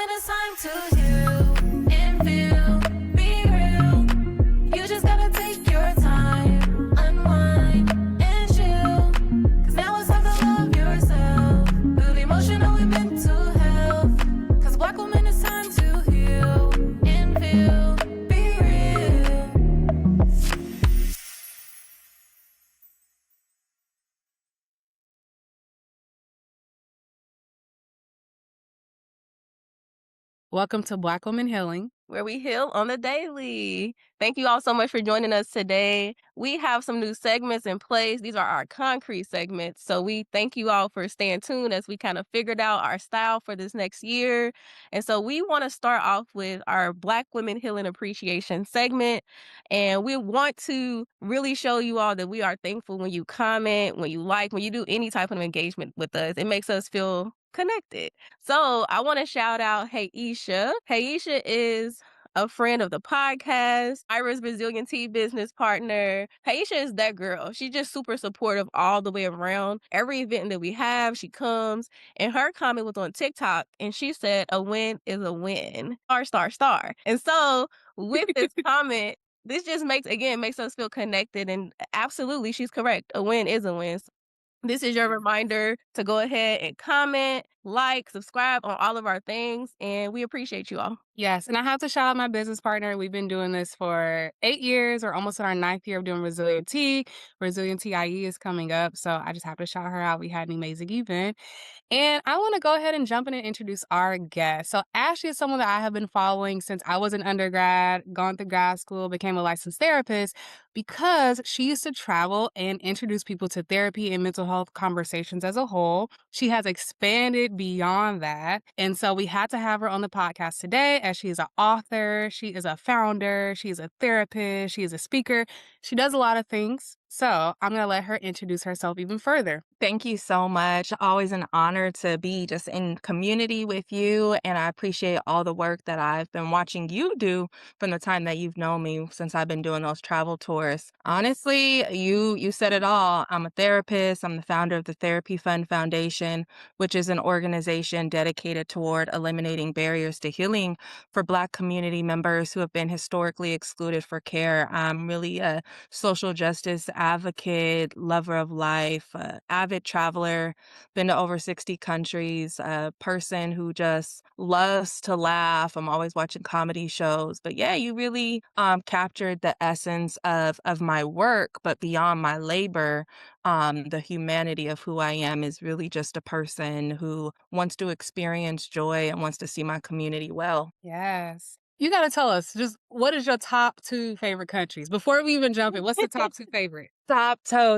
when it's time to heal and feel, be real. You just gotta take your time, unwind and chill. Cause now it's time to love yourself. Build emotional and mental health. Cause Black woman, it's time to heal and feel, be real. Welcome to Black Women Healing, where we heal on the daily. Thank you all so much for joining us today. We have some new segments in place. These are our concrete segments. So we thank you all for staying tuned as we kind of figured out our style for this next year. And so we want to start off with our Black Women Healing Appreciation segment. And we want to really show you all that we are thankful when you comment, when you like, when you do any type of engagement with us. It makes us feel connected. So I want to shout out Hey Isha. Hey Isha is a friend of the podcast, Ira's Brazilian tea business partner. Haisha is that girl. She's just super supportive all the way around. Every event that we have, she comes. And her comment was on TikTok, and she said, "A win is a win. Star, star, star." And so with this comment, this just makes us feel connected. And absolutely, she's correct. A win is a win. This is your reminder to go ahead and comment, like, subscribe on all of our things, and we appreciate you all. Yes, and I have to shout out my business partner. We've been doing this for 8 years. We're almost in our 9th year of doing Resilient Tea. Resilient Tea IE is coming up, so I just have to shout her out. We had an amazing event. And I want to go ahead and jump in and introduce our guest. So Ashley is someone that I have been following since I was an undergrad, gone through grad school, became a licensed therapist, because she used to travel and introduce people to therapy and mental health conversations as a whole. She has expanded beyond that. And so we had to have her on the podcast today, as she is an author, she is a founder, she is a therapist, she is a speaker. She does a lot of things. So I'm going to let her introduce herself even further. Thank you so much. Always an honor to be just in community with you. And I appreciate all the work that I've been watching you do from the time that you've known me since I've been doing those travel tours. Honestly, you said it all. I'm a therapist. I'm the founder of the Therapy Fund Foundation, which is an organization dedicated toward eliminating barriers to healing for Black community members who have been historically excluded for care. I'm really a social justice advocate, lover of life, avid traveler, been to over 60 countries, a person who just loves to laugh. I'm always watching comedy shows. But yeah, you really captured the essence of my work, but beyond my labor, the humanity of who I am is really just a person who wants to experience joy and wants to see my community well. Yes. You gotta tell us, just what is your top 2 favorite countries? Before we even jump in, what's the top 2 favorite? Top two.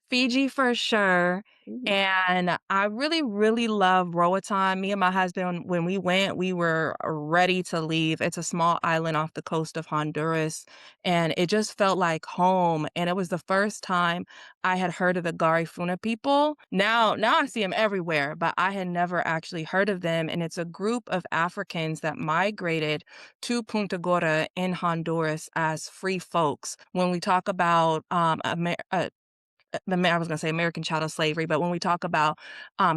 Fiji for sure. Mhm. And I really, really love Roatan. Me and my husband, when we went, we were ready to leave. It's a small island off the coast of Honduras, and it just felt like home. And it was the first time I had heard of the Garifuna people. Now I see them everywhere, but I had never actually heard of them. And it's a group of Africans that migrated to Punta Gorda in Honduras as free folks. When we talk about I was going to say American chattel slavery, but when we talk about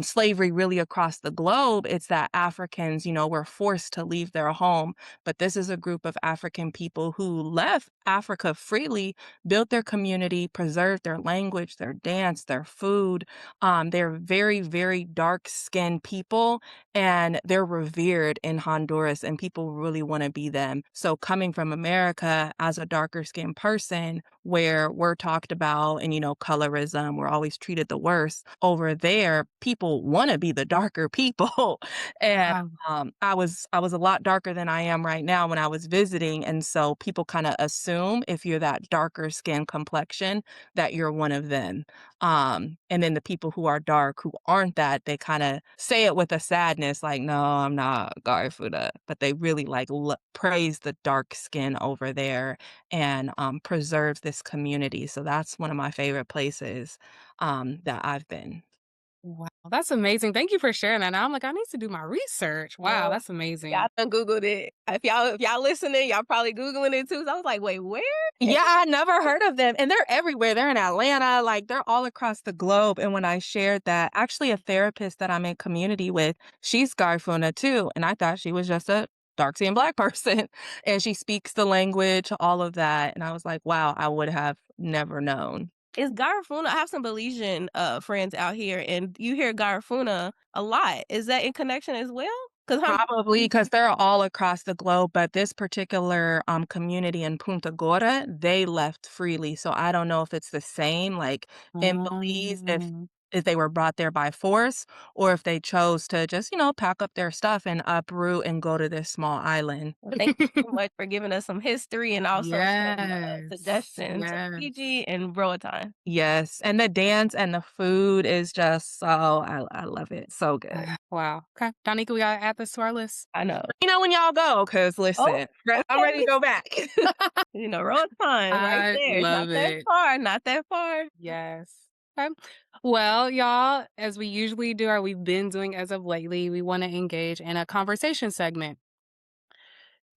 slavery really across the globe, it's that Africans, were forced to leave their home. But this is a group of African people who left Africa freely, built their community, preserved their language, their dance, their food. They're very, very dark-skinned people, and they're revered in Honduras, and people really want to be them. So coming from America as a darker-skinned person, where we're talked about and, colorism, we're always treated the worst. Over there, people want to be the darker people. And Wow. I was a lot darker than I am right now when I was visiting. And so people kind of assume if you're that darker skin complexion, that you're one of them. And then the people who are dark, who aren't that, they kind of say it with a sadness, like, no, I'm not Garfuda. But they really like praise the dark skin over there and preserve this community. So that's one of my favorite places that I've been. Wow, that's amazing. Thank you for sharing that. Now I'm like, I need to do my research. Wow, Girl, that's y'all amazing. done Googled it. If y'all listening, y'all probably Googling it too. So I was like, "Wait, where?" Yeah, I never heard of them, and they're everywhere. They're in Atlanta, like, they're all across the globe, and when I shared that actually a therapist that I'm in community with, she's Garifuna too, and I thought she was just a dark-skinned Black person, and she speaks the language, all of that, and I was like, "Wow, I would have never known." Is Garifuna I have some Belizean, friends out here, and you hear Garifuna a lot. Is that in connection as well? Because 'Cause I'm Probably because 'cause they're all across the globe, but this particular, community in Punta Gorda, they left freely, so I don't know if it's the same, like, in Belize, Mm. if they were brought there by force or if they chose to just, pack up their stuff and uproot and go to this small island. Well, thank you so much for giving us some history and also some, Yes. suggestions of Yes. Fiji and Roatan. Yes, and the dance and the food is just so I love it, so good. Wow. Okay. Donika, we gotta add this to our list. I know. When y'all go, cause Oh, listen, I'm ready to okay. go back. Roatan right I there. It's not love that it. far, not that far. Yes. Okay. Well, y'all, as we usually do or we've been doing as of lately, we want to engage in a conversation segment.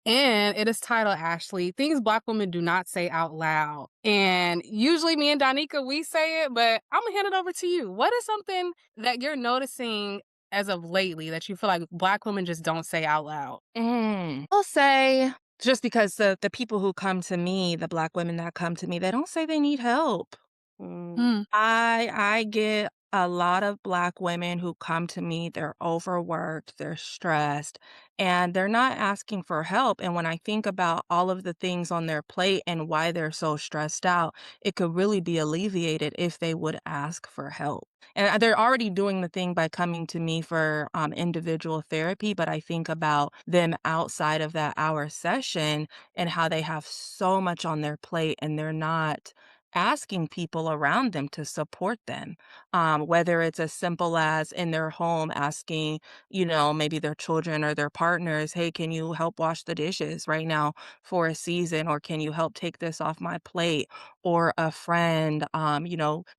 And it is titled, Ashley, Things Black Women Do Not Say Out Loud. And usually me and Donika, we say it, but I'm going to hand it over to you. What is something that you're noticing as of lately that you feel like Black women just don't say out loud? I'll say just because the people who come to me, the Black women that come to me, they don't say they need help. Mm, Mm. I get a lot of Black women who come to me, they're overworked, they're stressed, and they're not asking for help, and when I think about all of the things on their plate and why they're so stressed out, it could really be alleviated if they would ask for help. And, they're already doing the thing by coming to me for, individual therapy, but I think about them outside of that hour session and how they have so much on their plate and they're not asking people around them to support them. Whether it's as simple as in their home asking, maybe their children or their partners, hey, can you help wash the dishes right now for a season? Or can you help take this off my plate? Or a friend,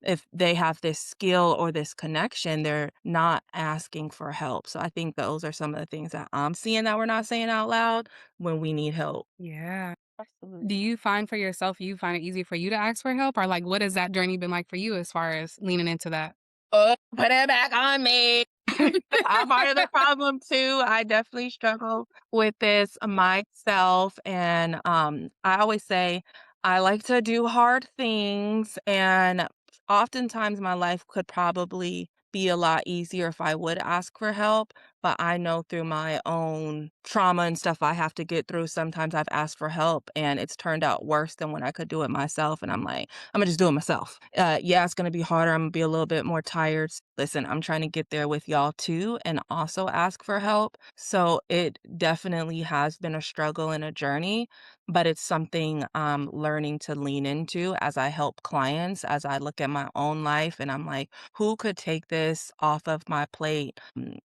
if they have this skill or this connection, they're not asking for help. So I think those are some of the things that I'm seeing that we're not saying out loud when we need help. Yeah. absolutely. Do you find for yourself, you find it easy for you to ask for help? Or like, what has that journey been like for you as far as leaning into that? Oh, put it back on me. I'm part of the problem too. I definitely struggle with this myself. And I always say I like to do hard things. And oftentimes my life could probably be a lot easier if I would ask for help. But I know through my own trauma and stuff I have to get through, sometimes I've asked for help and it's turned out worse than when I could do it myself. And I'm like, I'm gonna just do it myself. Yeah, it's gonna be harder. I'm gonna be a little bit more tired. Listen, I'm trying to get there with y'all too and also ask for help. So it definitely has been a struggle and a journey, but it's something I'm learning to lean into as I help clients, as I look at my own life and I'm like, who could take this off of my plate?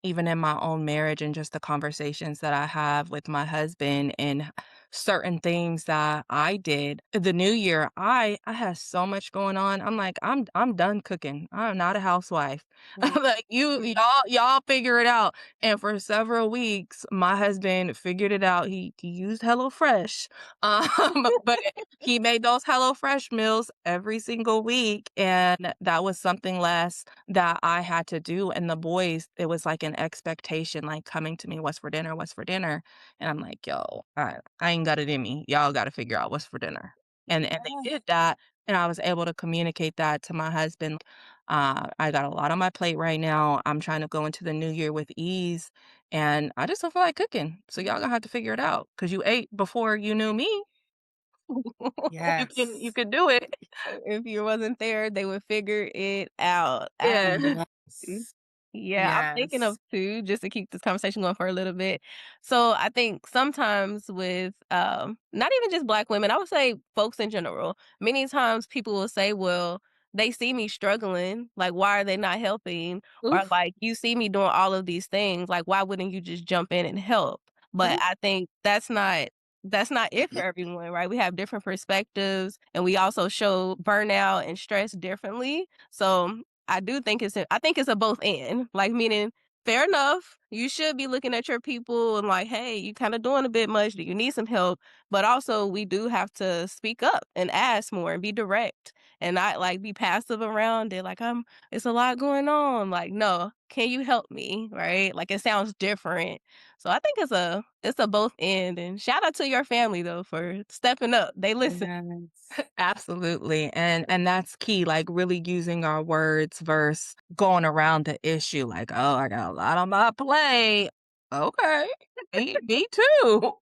Even in my own marriage and just the conversations that I have with my husband and certain things that I did. The new year, I had so much going on. I'm like, I'm done cooking. I'm not a housewife. Mm, I'm like, y'all figure it out. And for several weeks, my husband figured it out. He used HelloFresh. But he made those HelloFresh meals every single week. And that was something less that I had to do. And the boys, it was like an expectation, like coming to me, what's for dinner? What's for dinner? And I'm like, yo, I ain't got it in me. Y'all got to figure out what's for dinner. And they yeah. did that. And I was able to communicate that to my husband. I got a lot on my plate right now. I'm trying to go into the new year with ease. And I just don't feel like cooking. So y'all gonna have to figure it out. Cause you ate before you knew me. You Yes. can do it. If you wasn't there, they would figure it out. Yeah. Absolutely. Yes. Yeah, I'm thinking Yes. of 2 just to keep this conversation going for a little bit. So, I think sometimes with, not even just Black women, I would say folks in general, many times people will say, "Well, they see me struggling, like, why are they not helping?" Or, Oof. like, "You see me doing all of these things, like, why wouldn't you just jump in and help?" But Oof. I think that's not it for everyone, right? We have different perspectives, and we also show burnout and stress differently. So I do think I think it's a both and, like, meaning, fair enough, you should be looking at your people and like, "Hey, you kinda doing a bit much. Do you need some help?" But also, we do have to speak up and ask more and be direct and not, like, be passive around it, like, it's a lot going on." Like, "No, can you help me?" Right? Like, it sounds different. So I think it's a both end, and shout out to your family, though, for stepping up. They listen. Yes. Absolutely, and that's key, like, really using our words versus going around the issue like, "Oh, I got a lot on my plate." "Okay, me too.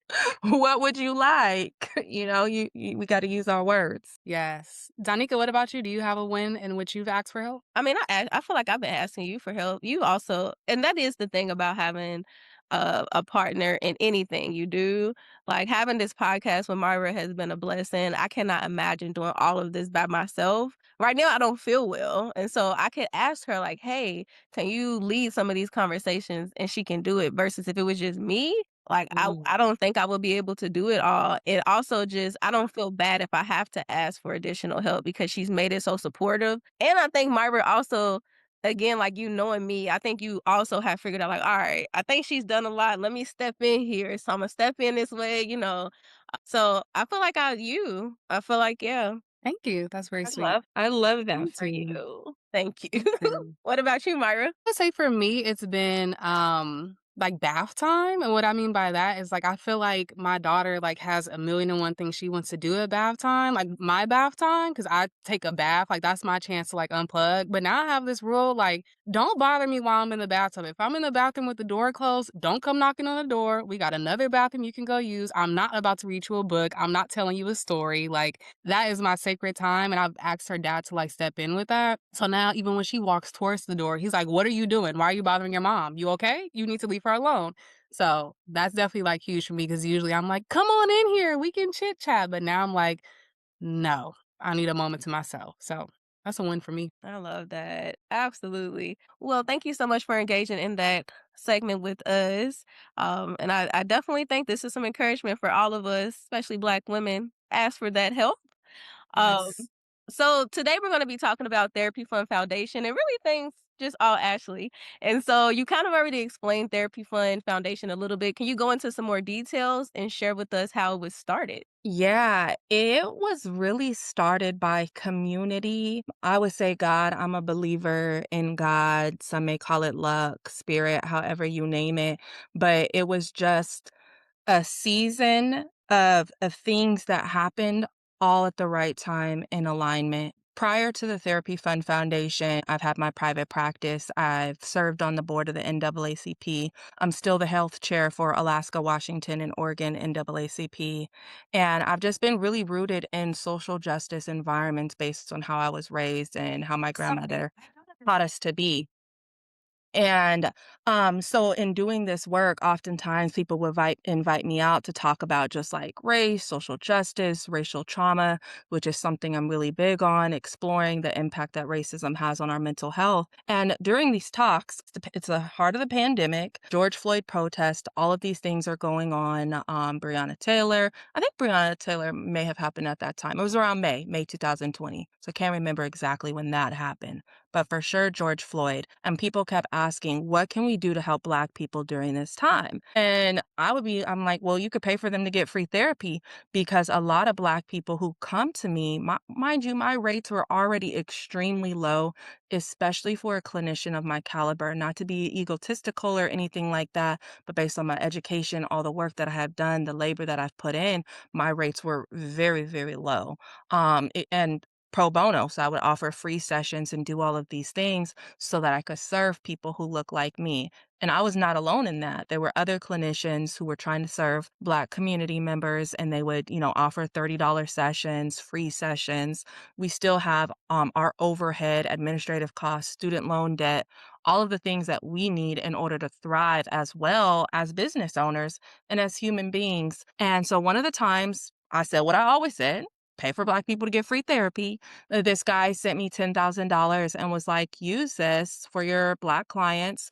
What would you like?" You we gotta use our words. Yes. Danica, what about you? Do you have a win in which you've asked for help? I mean, I feel like I've been asking you for help. You also, and that is the thing about having a partner in anything you do. Like, having this podcast with Myra has been a blessing. I cannot imagine doing all of this by myself. Right now, I don't feel well, and so I could ask her like, "Hey, can you lead some of these conversations?" And she can do it. Versus if it was just me, like, Mm, I don't think I would be able to do it all. It also just, I don't feel bad if I have to ask for additional help because she's made it so supportive. And I think Myra also, again, like, you knowing me, I think you also have figured out, like, "All right, I think she's done a lot. Let me step in here. So Imma step in this way," you know? So I feel like I feel like, yeah. thank you. That's very I sweet. love I love that Me for too. you. Thank you. Me too. What about you, Myra? Would say for me, it's been, like, bath time, and what I mean by that is, like, I feel like my daughter, like, has a million and one things she wants to do at bath time, like, my bath time, because I take a bath, like, that's my chance to, like, unplug, but now I have this rule, like, don't bother me while I'm in the bathtub. If I'm in the bathroom with the door closed, don't come knocking on the door. We got another bathroom you can go use. I'm not about to read you a book. I'm not telling you a story, like, that is my sacred time, and I've asked her dad to, like, step in with that. So now even when she walks towards the door, he's like, "What are you doing? Why are you bothering your mom? You okay? You need to leave her alone." So that's definitely, like, huge for me because usually I'm like, "Come on in here, we can chit chat," but now I'm like, "No, I need a moment to myself." So that's a win for me. I love that. Absolutely. Well, thank you so much for engaging in that segment with us. And I definitely think this is some encouragement for all of us, especially Black women. Ask for that help. Um, Yes. so today we're going to be talking about Therapy Fund Foundation and really things just all Ashley. And so you kind of already explained Therapy Fund Foundation a little bit. Can you go into some more details and share with us how it was started? Yeah, it was really started by community. I would say God. I'm a believer in God. Some may call it luck, spirit, however you name it. But it was just a season of things that happened all at the right time in alignment. Prior to the Therapy Fund Foundation, I've had my private practice. I've served on the board of the NAACP. I'm still the health chair for Alaska, Washington, and Oregon NAACP. And I've just been really rooted in social justice environments based on how I was raised and how my grandmother taught us to be. And, so in doing this work, oftentimes people would invite me out to talk about just like race, social justice, racial trauma, which is something I'm really big on, exploring the impact that racism has on our mental health. And during these talks, it's the heart of the pandemic, George Floyd protest, all of these things are going on. Breonna Taylor, I think Breonna Taylor may have happened at that time. It was around May 2020. So I can't remember exactly when that happened, but for sure George Floyd. And people kept asking, what can we do to help Black people during this time? And I'm like, well, you could pay for them to get free therapy because a lot of Black people who come to me, mind you, my rates were already extremely low, especially for a clinician of my caliber, not to be egotistical or anything like that, but based on my education, all the work that I have done, the labor that I've put in, my rates were very, very low. And pro bono. So I would offer free sessions and do all of these things so that I could serve people who look like me. And I was not alone in that. There were other clinicians who were trying to serve Black community members, and they would, offer $30 sessions, free sessions. We still have our overhead, administrative costs, student loan debt, all of the things that we need in order to thrive as well as business owners and as human beings. And so one of the times I said what I always said, pay for Black people to get free therapy. This guy sent me $10,000 and was like, use this for your Black clients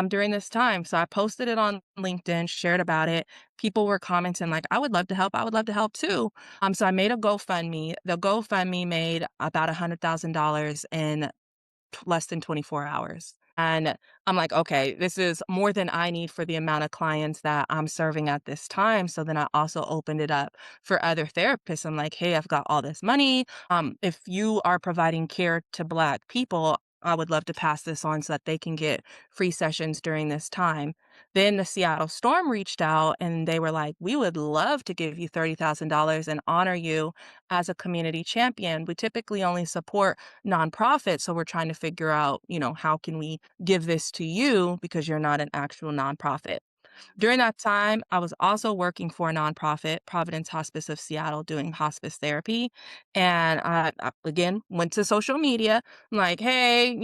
during this time. So I posted it on LinkedIn, shared about it. People were commenting like, I would love to help. I would love to help too. So I made a GoFundMe. The GoFundMe made about $100,000 in less than 24 hours. And I'm like, okay, this is more than I need for the amount of clients that I'm serving at this time. So then I also opened it up for other therapists. I'm like, hey, I've got all this money. If you are providing care to Black people, I would love to pass this on so that they can get free sessions during this time. Then the Seattle Storm reached out and they were like, we would love to give you $30,000 and honor you as a community champion. We typically only support nonprofits. So we're trying to figure out, how can we give this to you because you're not an actual nonprofit. During that time, I was also working for a nonprofit, Providence Hospice of Seattle, doing hospice therapy. And I again went to social media, I'm like, hey,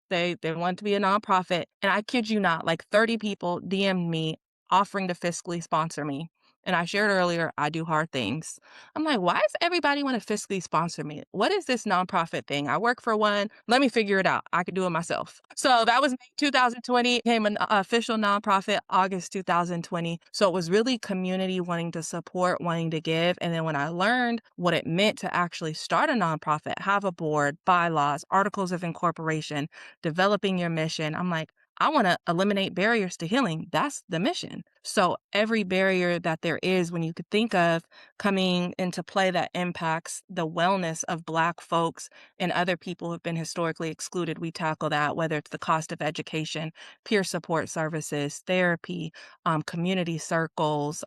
they want to be a nonprofit. And I kid you not, like 30 people DM'd me offering to fiscally sponsor me. And I shared earlier, I do hard things. I'm like, why does everybody want to fiscally sponsor me? What is this nonprofit thing? I work for one. Let me figure it out. I could do it myself. So that was May 2020, became an official nonprofit August 2020. So it was really community wanting to support, wanting to give. And then when I learned what it meant to actually start a nonprofit, have a board, bylaws, articles of incorporation, developing your mission, I'm like, I want to eliminate barriers to healing. That's the mission. So every barrier that there is when you could think of coming into play that impacts the wellness of Black folks and other people who've been historically excluded, we tackle that, whether it's the cost of education, peer support services, therapy, community circles,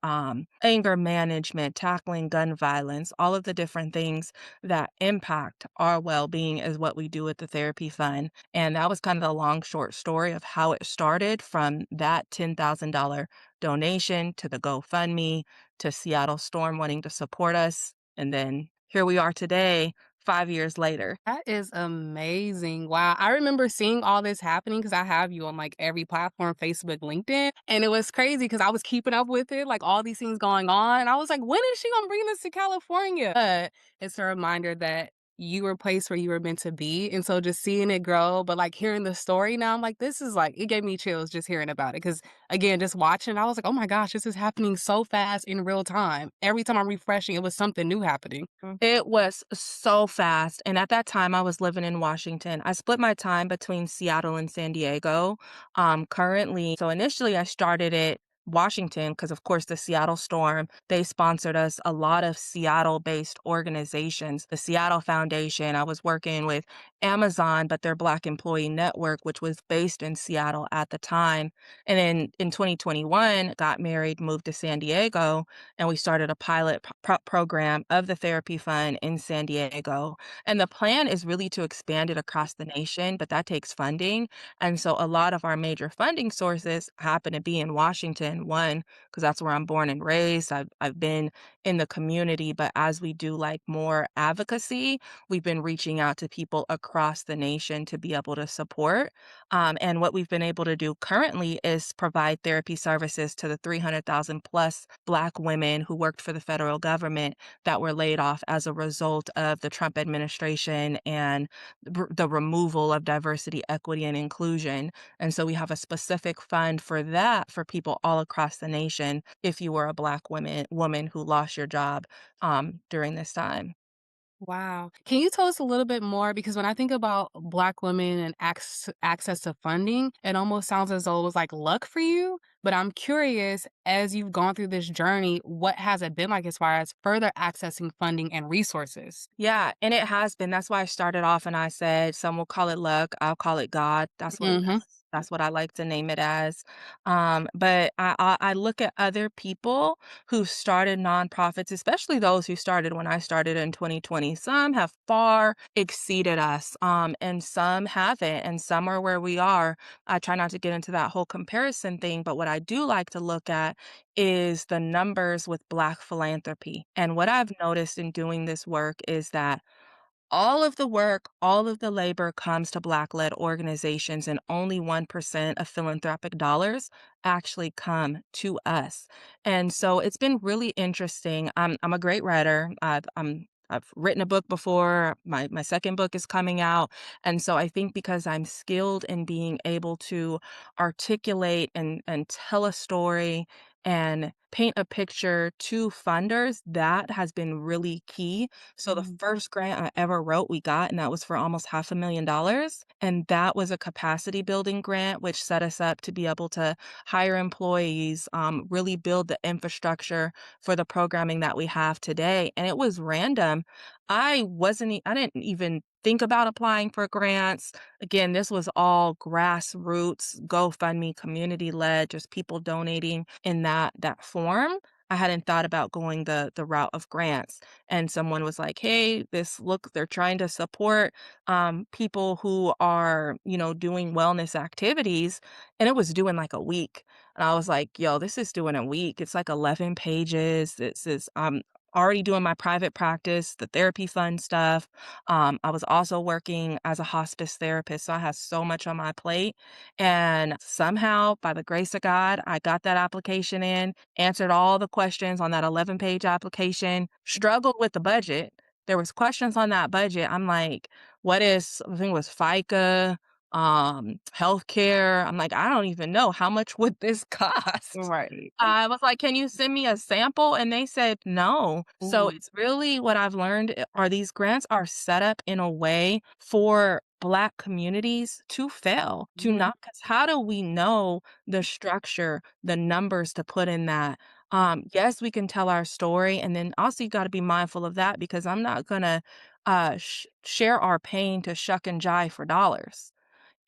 anger management, tackling gun violence, all of the different things that impact our well-being is what we do at the Therapy Fund. And that was kind of the long, short story of how it started from that $10,000 donation to the GoFundMe to Seattle Storm wanting to support us. And then here we are today, 5 years later. That is amazing. Wow. I remember seeing all this happening because I have you on like every platform, Facebook, LinkedIn. And it was crazy because I was keeping up with it, like all these things going on. And I was like, when is she gonna bring this to California? But it's a reminder that you were placed where you were meant to be. And so just seeing it grow, but like hearing the story now, I'm like, this is like, it gave me chills just hearing about it. Cause again, just watching, I was like, oh my gosh, this is happening so fast in real time. Every time I'm refreshing, it was something new happening. It was so fast, and at that time, I was living in Washington. I split my time between Seattle and San Diego, currently so initially, I started at Washington because, of course, the Seattle Storm, they sponsored us a lot of Seattle-based organizations. The Seattle Foundation, I was working with Amazon, but their Black Employee Network, which was based in Seattle at the time, and then in 2021, got married, moved to San Diego, and we started a pilot program of the Therapy Fund in San Diego. And the plan is really to expand it across the nation, but that takes funding. And so a lot of our major funding sources happen to be in Washington. One, because that's where I'm born and raised. I've been in the community, but as we do like more advocacy, we've been reaching out to people across the nation to be able to support. And what we've been able to do currently is provide therapy services to the 300,000 plus Black women who worked for the federal government that were laid off as a result of the Trump administration and the removal of diversity, equity, and inclusion. And so we have a specific fund for that for people all across the nation if you were a Black woman who lost your job during this time. Wow. Can you tell us a little bit more? Because when I think about Black women and access to funding, it almost sounds as though it was like luck for you. But I'm curious, as you've gone through this journey, what has it been like as far as further accessing funding and resources? Yeah, and it has been. That's why I started off and I said some will call it luck, I'll call it God. Hmm. That's what I like to name it as. But I look at other people who started nonprofits, especially those who started when I started in 2020. Some have far exceeded us, and some haven't, and some are where we are. I try not to get into that whole comparison thing, but what I do like to look at is the numbers with Black philanthropy. And what I've noticed in doing this work is that all of the work, all of the labor comes to Black-led organizations, and only 1% of philanthropic dollars actually come to us. And so it's been really interesting. I'm a great writer. I've written a book before. My second book is coming out. And so I think because I'm skilled in being able to articulate and tell a story and paint a picture to funders, that has been really key. So the Mhm. first grant I ever wrote, we got, and that was for almost $500,000. And that was a capacity building grant, which set us up to be able to hire employees, really build the infrastructure for the programming that we have today. And it was random. I didn't even think about applying for grants. Again, this was all grassroots, GoFundMe, community led, just people donating in that form. I hadn't thought about going the route of grants. And someone was like, "Hey, this look, they're trying to support people who are, doing wellness activities." And it was doing like a week. And I was like, "Yo, this is doing a week. It's like 11 pages. This is already doing my private practice, the therapy fund stuff. I was also working as a hospice therapist, so I had so much on my plate. And somehow, by the grace of God, I got that application in, answered all the questions on that 11-page application, struggled with the budget. There was questions on that budget. I'm like, what is, I think it was FICA, healthcare. I'm like, I don't even know how much would this cost. Right. I was like, "Can you send me a sample?" And they said, "No." So Ooh. it's really what I've learned are these grants are set up in a way for Black communities to fail, to Mhm. not, because how do we know the structure, the numbers to put in that? Yes, we can tell our story, and then also you gotta be mindful of that because I'm not gonna, share our pain to shuck and jive for dollars.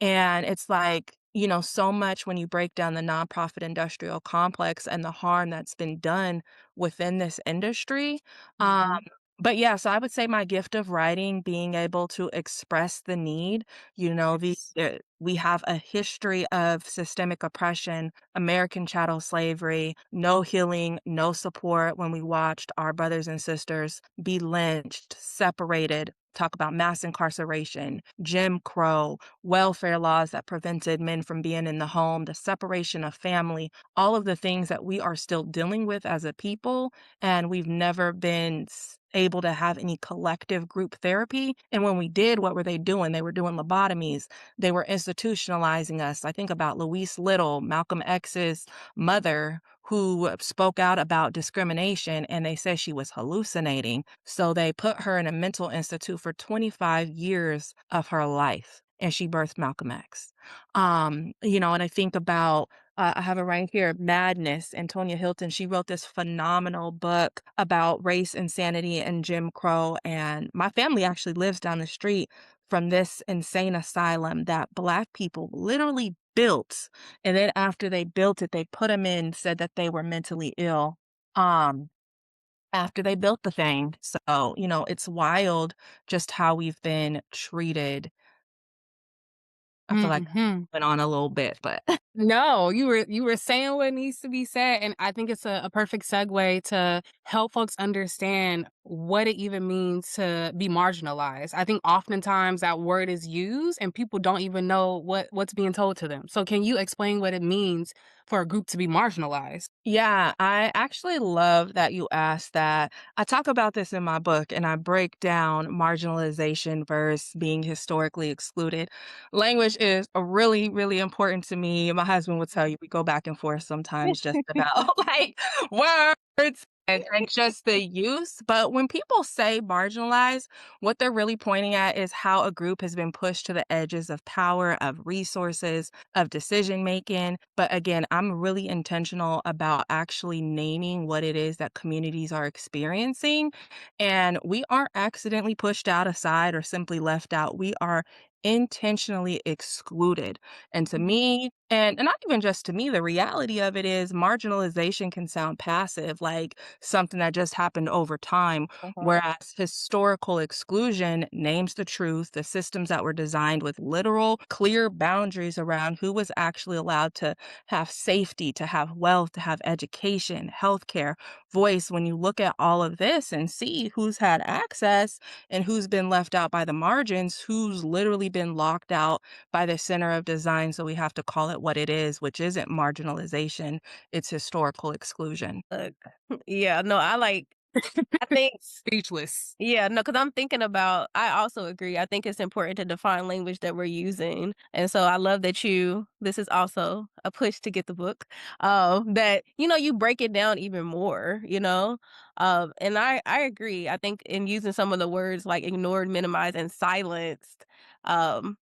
And it's like, so much when you break down the nonprofit industrial complex and the harm that's been done within this industry. Um, Mhm. but yeah, so I would say my gift of writing, being able to express the need, Yes. we have a history of systemic oppression, American chattel slavery, no healing, no support when we watched our brothers and sisters be lynched, separated. Talk about mass incarceration, Jim Crow, welfare laws that prevented men from being in the home, the separation of family, all of the things that we are still dealing with as a people. And we've never been able to have any collective group therapy. And when we did, what were they doing? They were doing lobotomies. They were institutionalizing us. I think about Louise Little, Malcolm X's mother, who spoke out about discrimination and they said she was hallucinating. So they put her in a mental institute for 25 years of her life and she birthed Malcolm X. And I think about I have it right here, Madness, Antonia Hilton. She wrote this phenomenal book about race, insanity, and Jim Crow. And my family actually lives down the street from this insane asylum that Black people literally built. And then after they built it, they put them in, said that they were mentally ill. Um, after they built the thing. So, it's wild just how we've been treated. I feel like Mhm. I went on a little bit, but No, you were saying what needs to be said, and I think it's a perfect segue to help folks understand what it even means to be marginalized. I think oftentimes that word is used and people don't even know what's being told to them. So can you explain what it means for a group to be marginalized? yeah, I actually love that you asked that. I talk about this in my book and I break down marginalization versus being historically excluded. Language is really, really important to me. My husband would tell you we go back and forth sometimes just about like words and just the use. But when people say marginalized, what they're really pointing at is how a group has been pushed to the edges of power, of resources, of decision making. But again, I'm really intentional about actually naming what it is that communities are experiencing. And we aren't accidentally pushed out aside or simply left out. We are intentionally excluded. And to me, and not even just to me, the reality of it is marginalization can sound passive, like something that just happened over time. Uh-huh. Whereas historical exclusion names the truth, the systems that were designed with literal, clear boundaries around who was actually allowed to have safety, to have wealth, to have education, healthcare, voice. When you look at all of this and see who's had access and who's been left out by the margins, who's literally been locked out by the center of design. So we have to call it what it is, which isn't marginalization, it's historical exclusion. Look, yeah, no, I like I think Speechless. yeah, no, because 'cause I'm thinking about I also agree. I think it's important to define language that we're using, and so I love that you this is also a push to get the book, that, you break it down even more, and I agree. I think in using some of the words like ignored, minimized, and silenced, um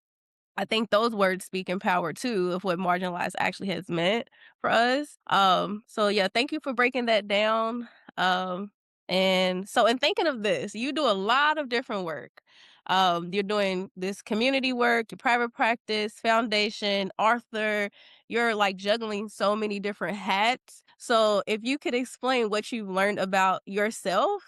I think those words speak in power too of what marginalized actually has meant for us. So yeah, thank you for breaking that down. Um, and so in thinking of this, you do a lot of different work. You're doing this community work, your private practice, foundation, author. You're like juggling so many different hats. So if you could explain what you've learned about yourself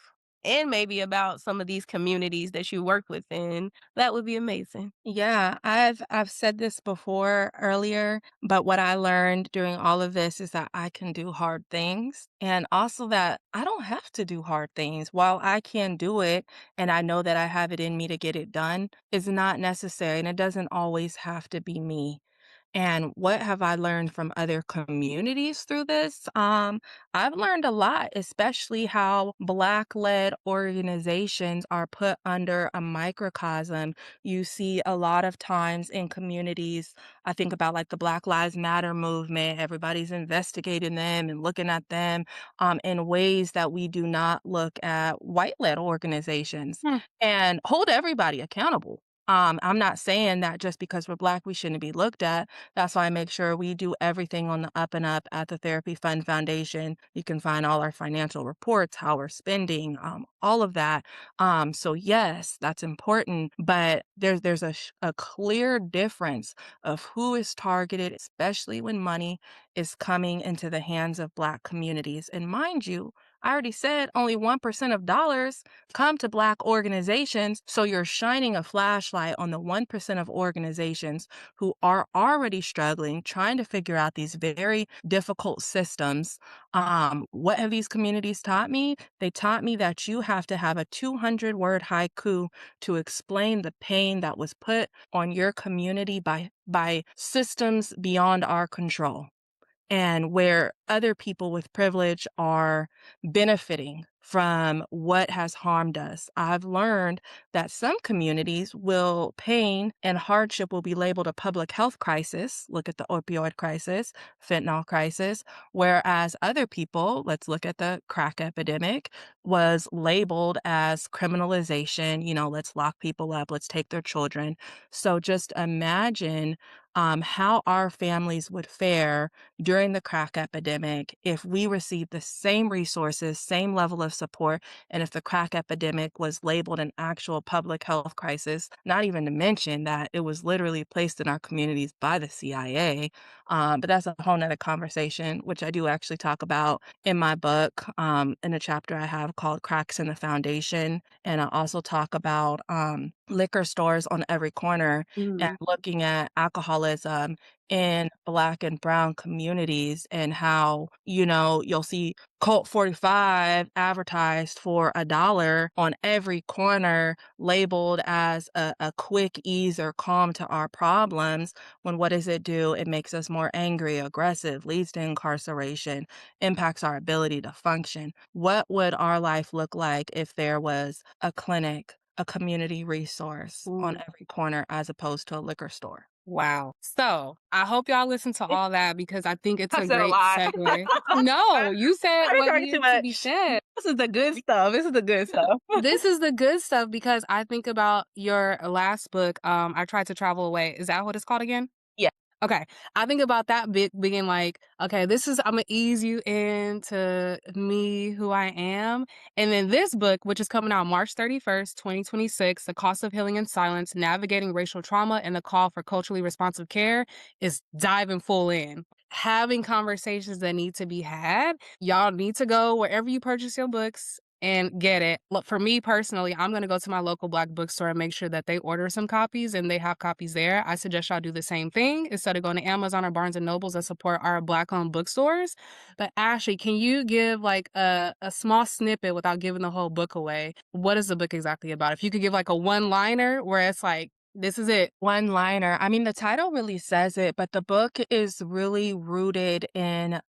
and maybe about some of these communities that you work within, that would be amazing. Yeah, I've said this before earlier, but what I learned during all of this is that I can do hard things and also that I don't have to do hard things. While I can do it and I know that I have it in me to get it done, is not necessary and it doesn't always have to be me. And what have I learned from other communities through this? I've learned a lot, especially how Black-led organizations are put under a microcosm. You see a lot of times in communities, I think about like the Black Lives Matter movement, everybody's investigating them and looking at them in ways that we do not look at white-led organizations Hmm. and hold everybody accountable. I'm not saying that just because we're Black, we shouldn't be looked at. That's why I make sure we do everything on the up and up at the Therapy Fund Foundation. You can find all our financial reports, how we're spending, all of that. So yes, that's important, but there's a clear difference of who is targeted, especially when money is coming into the hands of Black communities. And mind you, I already said only 1% of dollars come to Black organizations. So you're shining a flashlight on the 1% of organizations who are already struggling, trying to figure out these very difficult systems. What have these communities taught me? They taught me that you have to have a 200-word haiku to explain the pain that was put on your community by systems beyond our control and where other people with privilege are benefiting from what has harmed us. I've learned that some communities will pain and hardship will be labeled a public health crisis. Look at the opioid crisis, fentanyl crisis, whereas other people, let's look at the crack epidemic, was labeled as criminalization. Let's lock people up, let's take their children. So just imagine how our families would fare during the crack epidemic if we received the same resources, same level of support, and if the crack epidemic was labeled an actual public health crisis, not even to mention that it was literally placed in our communities by the CIA. But that's a whole nother conversation, which I do actually talk about in my book, in a chapter I have called Cracks in the Foundation. And I also talk about liquor stores on every corner and Mm. looking at alcoholism in Black and brown communities and how, you'll see Colt 45 advertised for $1 on every corner, labeled as a quick ease or calm to our problems. When what does it do? It makes us more angry, aggressive, leads to incarceration, impacts our ability to function. What would our life look like if there was a clinic, a community resource on Ooh. every corner as opposed to a liquor store? Wow. So, I hope y'all listen to all that because I think it's I a said a great lot. segue. No, you said I what didn't talk too needed to be much. said. This is the good stuff. This is the good stuff. This is the good stuff because I think about your last book, I Tried to Travel Away. Is that what it's called again? Yeah. Okay. I think about that bit being like, okay, this is Imma ease you into me, who I am. And then this book, which is coming out March 31st, 2026, The Cost of Healing in Silence, Navigating Racial Trauma and the Call for Culturally Responsive Care, is diving full in. Having conversations that need to be had. Y'all need to go wherever you purchase your books and get it. Look, for me personally, I'm gonna go to my local Black bookstore and make sure that they order some copies and they have copies there. I suggest y'all do the same thing instead of going to Amazon or Barnes& and Nobles that support our Black-owned bookstores. But Ashley, can you give, like, a small snippet without giving the whole book away? What is the book exactly about? If you could give, like, a one-liner where it's like, "This is it." One liner. I mean, the title really says it, but the book is really rooted in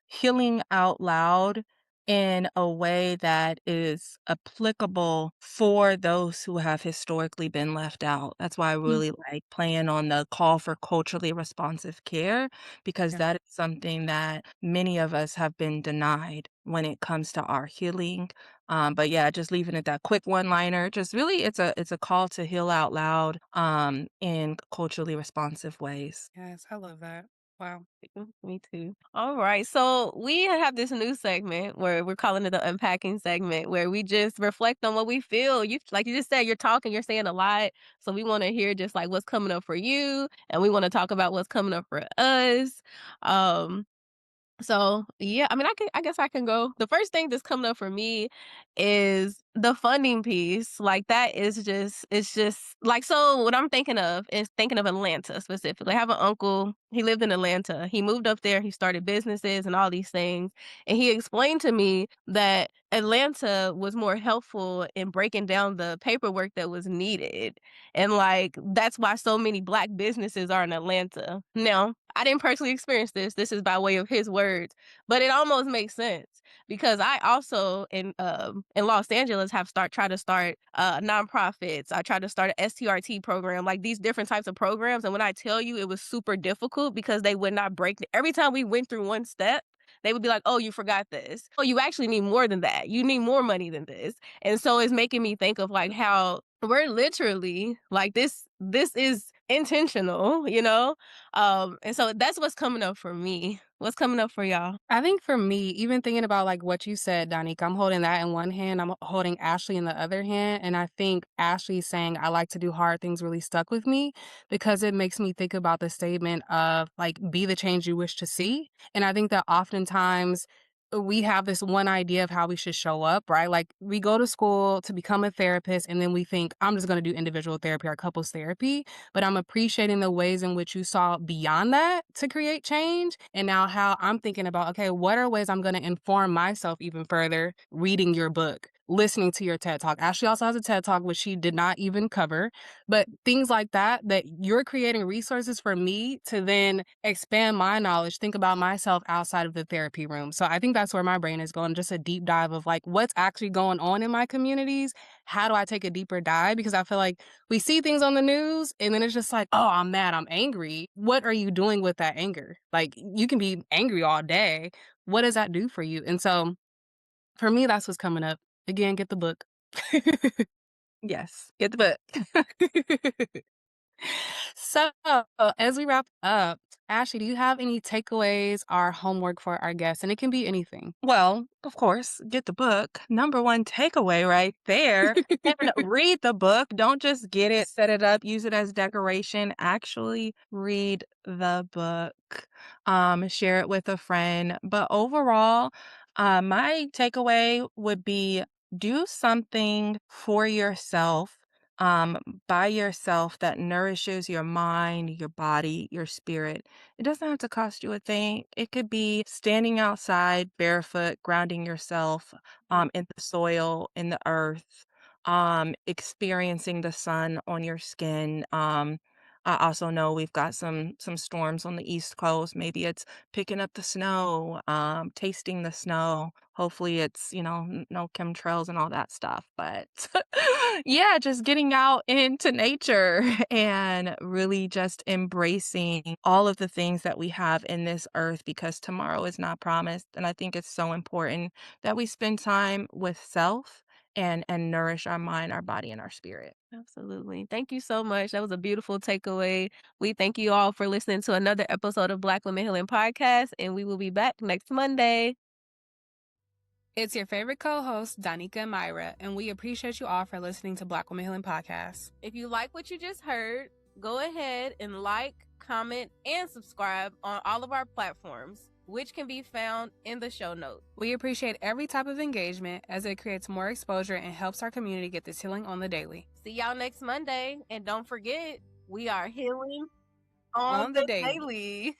healing out loud in a way that is applicable for those who have historically been left out. That's why I Mm, really like playing on the call for culturally responsive care, because yeah. that is something that many of us have been denied when it comes to our healing. But yeah, just leaving it that quick one-liner, just really it's a call to heal out loud in culturally responsive ways. Yes, I love that. Wow. Me too. All right. So we have this new segment where we're calling it the unpacking segment, where we just reflect on what we feel. You like you just said, you're talking, you're saying a lot. So we want to hear just like what's coming up for you, and we want to talk about what's coming up for us. Um, so, yeah, I mean, I guess I can go. The first thing that's coming up for me is the funding piece. Like that is just it's just like so what I'm thinking of is thinking of Atlanta specifically. I have an uncle, he lived in Atlanta. He moved up there, he started businesses and all these things. And he explained to me that Atlanta was more helpful in breaking down the paperwork that was needed. And like that's why so many black businesses are in Atlanta. Now, I didn't personally experience this. This is by way of his words, but it almost makes sense because I also in Los Angeles have tried to start nonprofits. I tried to start an STRT program, like these different types of programs. And when I tell you, it was super difficult because they would not break. Every time we went through one step, they would be like, "Oh, you forgot this. Oh, you actually need more than that. You need more money than this." And so it's making me think of like how we're literally like this is intentional, you know? And so that's what's coming up for me. What's coming up for y'all? I think for me, even thinking about like what you said, Donique, I'm holding that in one hand, I'm holding Ashley in the other hand. And I think Ashley saying, I like to do hard things really stuck with me because it makes me think about the statement of like, be the change you wish to see. And I think that oftentimes we have this one idea of how we should show up, right? Like we go to school to become a therapist and then we think, I'm just going to do individual therapy or couples therapy. But I'm appreciating the ways in which you saw beyond that to create change. And now how I'm thinking about, okay, what are ways I'm going to inform myself even further reading your book, listening to your TED Talk. Ashley also has a TED Talk, which she did not even cover, but things like that, that you're creating resources for me to then expand my knowledge, think about myself outside of the therapy room. So I think that's where my brain is going, just a deep dive of like, what's actually going on in my communities? How do I take a deeper dive? Because I feel like we see things on the news and then it's just like, oh, I'm mad, I'm angry. What are you doing with that anger? Like, you can be angry all day. What does that do for you? And so for me, that's what's coming up. Again, get the book. Yes, get the book. So, as we wrap up, Ashley, do you have any takeaways or homework for our guests? And it can be anything. Well, of course, get the book. Number one takeaway right there. And read the book. Don't just get it, set it up, use it as decoration. Actually read the book. Share it with a friend. But overall, my takeaway would be do something for yourself, um, by yourself that nourishes your mind, your body, your spirit. It doesn't have to cost you a thing. It could be standing outside barefoot, grounding yourself in the soil, in the earth, experiencing the sun on your skin. I also know we've got some storms on the East Coast. Maybe it's picking up the snow, tasting the snow. Hopefully it's, no chemtrails and all that stuff. But yeah, just getting out into nature and really just embracing all of the things that we have in this earth because tomorrow is not promised. And I think it's so important that we spend time with self and nourish our mind, our body, and our spirit. Absolutely. Thank you so much. That was a beautiful takeaway. We thank you all for listening to another episode of Black Women Healing Podcast, and we will be back next Monday. It's your favorite co host, Danica and Myra, and we appreciate you all for listening to Black Women Healing Podcast. If you like what you just heard, go ahead and like, comment, and subscribe on all of our platforms, which can be found in the show notes. We appreciate every type of engagement as it creates more exposure and helps our community get this healing on the daily. See y'all next Monday. And don't forget, we are healing on On the the daily. daily.